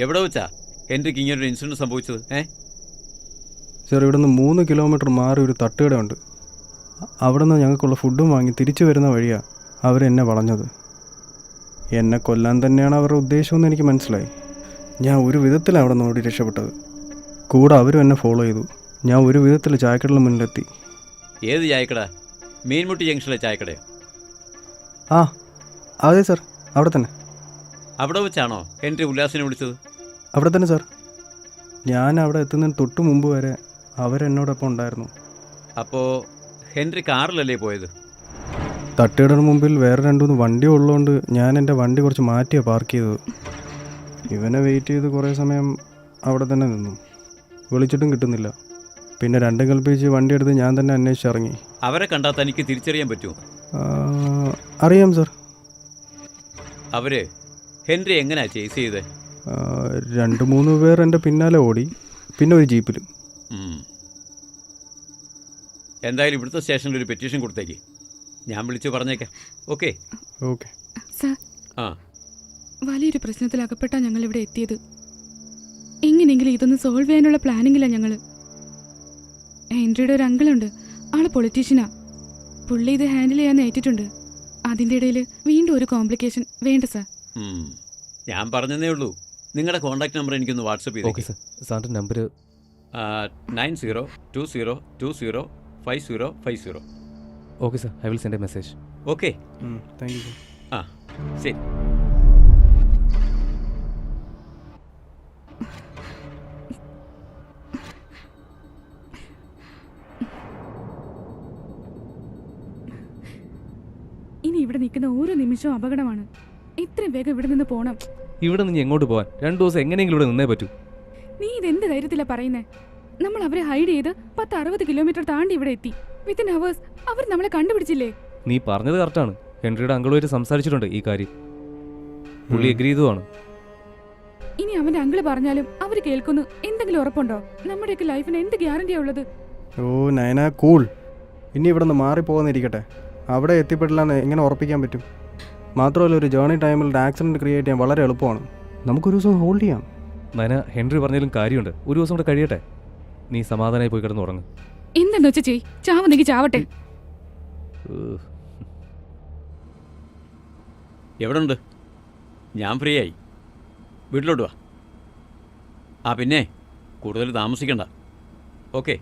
എവിടെ വെച്ചാ ഹെൻറിക്ക് ഇങ്ങനൊരു ഇൻസിഡൻറ്റ് സംഭവിച്ചത്? സാർ, ഇവിടെ നിന്ന് 3 കിലോമീറ്റർ മാറി ഒരു തട്ടുകടയുണ്ട്. അവിടെ നിന്ന് ഞങ്ങൾക്കുള്ള ഫുഡും വാങ്ങി തിരിച്ചു വരുന്ന വഴിയാണ് അവരെന്നെ വളഞ്ഞത്. എന്നെ കൊല്ലാൻ തന്നെയാണ് അവരുടെ ഉദ്ദേശമെന്ന് എനിക്ക് മനസ്സിലായി. ഞാൻ ഒരു വിധത്തിലാണ് അവിടെ നിന്ന് ഓടി രക്ഷപ്പെട്ടത്. കൂടെ അവരും എന്നെ ഫോളോ ചെയ്തു. ഞാൻ ഒരു വിധത്തിൽ ചായക്കടലിന് മുന്നിലെത്തി. ഏത് ചായക്കട? മീൻമുട്ടി ജംഗ്ഷനിലെ ചായക്കടയോ? ആ അതെ സാർ, അവിടെ തന്നെ. അവിടെ വെച്ചാണോ ഹെൻറി ഉല്ലാസിനെ വിളിച്ചത്? അവിടെ തന്നെ സാർ. ഞാൻ അവിടെ എത്തുന്നതിന് തൊട്ട് മുമ്പ് വരെ അവരെന്നോടൊപ്പം ഉണ്ടായിരുന്നു. അപ്പോൾ ഹെൻറി കാറിലല്ലേ പോയത്? തട്ടുകടന് മുമ്പിൽ വേറെ 2-3 വണ്ടി ഉള്ളതുകൊണ്ട് ഞാൻ എൻ്റെ വണ്ടി കുറച്ച് മാറ്റിയാണ് പാർക്ക് ചെയ്തത്. ഇവനെ വെയിറ്റ് ചെയ്ത് കുറേ സമയം അവിടെ തന്നെ നിന്നു. വിളിച്ചിട്ടും കിട്ടുന്നില്ല. പിന്നെ രണ്ടും കൽപ്പിച്ച് വണ്ടി എടുത്ത് ഞാൻ തന്നെ അന്വേഷിച്ചിറങ്ങി. അവരെ കണ്ടാൽ തനിക്ക് തിരിച്ചറിയാൻ പറ്റുമോ? അറിയാം സാർ. അവര് ഹെൻറി എങ്ങനെയാ ചേസ് ചെയ്തത്? 2-3 പേർ എൻ്റെ പിന്നാലെ ഓടി, പിന്നെ ഒരു ജീപ്പിലും. എന്തായാലും ഇവിടുത്തെ സ്റ്റേഷനിൽ ഒരു പെറ്റീഷൻ കൊടുത്തേക്ക്, ഞാൻ വിളിച്ച് പറഞ്ഞേക്കാം. Okay okay sir. ആ, വലിയൊരു പ്രശ്നത്തിൽ അകപ്പെട്ടാണ് ഞങ്ങൾ ഇവിടെ എത്തിയത്. എങ്ങനെയെങ്കിലും ഇതൊന്ന് സോൾവ് ചെയ്യാനുള്ള പ്ലാനിങ്ങില്ല ഞങ്ങൾ. ഹെൻറിയുടെ ഒരു അങ്കിളുണ്ട്, ആള് പൊളിറ്റീഷ്യനാ. പുള്ളി ഇത് ഹാൻഡിൽ ചെയ്യാൻ ഏറ്റിട്ടുണ്ട്. അതിൻ്റെ ഇടയിൽ വീണ്ടും ഒരു കോംപ്ലിക്കേഷൻ വേണ്ട സാർ. ഞാൻ പറഞ്ഞതേ ഉള്ളൂ. നിങ്ങളുടെ കോൺടാക്ട് നമ്പർ എനിക്കൊന്ന് വാട്സപ്പ് ചെയ്തു. Okay sir. സാറിൻ്റെ number 9020205050. Okay sir, I will send a message. Okay, thank you sir. ആ ശരി. ഇനി ഇവിടെ നിൽക്കുന്ന ഓരോ നിമിഷവും അപകടമാണ്. ഇത്രയും വേഗം ഇവിടെ നിന്ന് പോണം. ഇവിടെ നിന്ന് എങ്ങോട്ട് പോകാൻ? 2 ദിവസം എങ്ങനെയെങ്കിലും ഇവിടെ നിന്നേ പറ്റൂ. നീ ഇതെന്ത് ധൈര്യത്തിലാണ് പറയുന്നേ? നമ്മൾ അവരെ ഹൈഡ് ചെയ്ത് 10-60 കിലോമീറ്റർ താണ്ടി ഇവിടെ എത്തി. വിത്തിൻ ഹവേഴ്സ് അവർ നമ്മളെ കണ്ടുപിടിച്ചില്ലേ? നീ പറഞ്ഞത് കറക്റ്റാണ്. ഹെൻറിയുടെ അങ്കിളുമായിട്ട് സംസാരിച്ചിട്ടുണ്ട് ഈ കാര്യം. പുള്ളി എഗ്രി ചെയ്തതാണ്. ഇനി അവന്റെ അങ്കിള് പറഞ്ഞാലും അവർ കേൾക്കുന്നു എന്തെങ്കിലും ഉറപ്പുണ്ടോ? നമ്മുടെയൊക്കെ ലൈഫിന് എന്ത് ഗ്യാരണ്ടിയാ ഉള്ളത്? ഓ നയന, കൂൾ. ഇനി ഇവിടെ നിന്ന് മാറിപ്പോകാന്നിരിക്കട്ടെ. അവിടെ എത്തിപ്പെടില്ലെന്ന് എങ്ങനെ ഉറപ്പിക്കാൻ പറ്റും? മാത്രമല്ല, ഒരു ജേർണി ടൈമിൽ ഒരു ആക്സിഡൻറ്റ് ക്രിയേറ്റ് ചെയ്യാൻ വളരെ എളുപ്പമാണ്. നമുക്കൊരു ദിവസം ഹോൾഡ് ചെയ്യാം. നയന, ഹെൻറി പറഞ്ഞാലും കാര്യമുണ്ട്. ഒരു ദിവസം കൂടെ കഴിയട്ടെ. നീ സമാധാനമായി പോയി കിടന്ന് ഉറങ്ങും. എന്താന്ന് വെച്ചാ ചെയ്. ചാവുന്നെങ്കിൽ ചാവട്ടെ. എവിടെ ഉണ്ട്? ഞാൻ ഫ്രീ ആയി. വീട്ടിലോട്ട് വാ. ആ പിന്നെ കൂടുതൽ താമസിക്കണ്ട. ഓക്കെ.